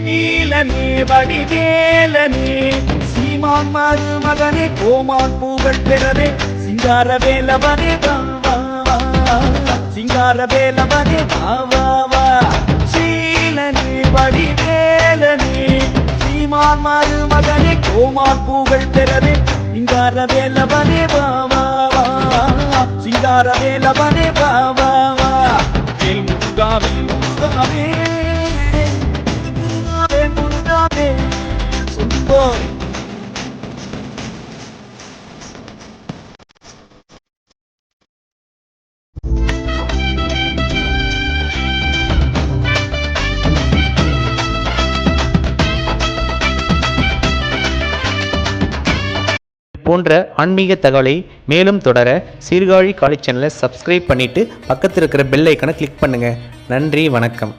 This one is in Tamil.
நீலனே வடிவேலனே சீமான் மருமகனே கோமான் பூகள் பெறவே சிங்கார வேலவனே சிங்கார வேலவனே வா சீலனே வடிவேலனே சீமான் மருமகனே கோமான் பூகள் பெறவே சிங்கார வேலவனே வா சிங்கார வேலவனே வா வேல் முருகாவே முருகாவே போன்ற ஆன்மீக தகவலை மேலும் தொடர சீர்காழி காலேஜ் சேனலை சப்ஸ்கிரைப் பண்ணிட்டு பக்கத்தில் இருக்கிற பெல் ஐக்கனை கிளிக் பண்ணுங்க. நன்றி, வணக்கம்.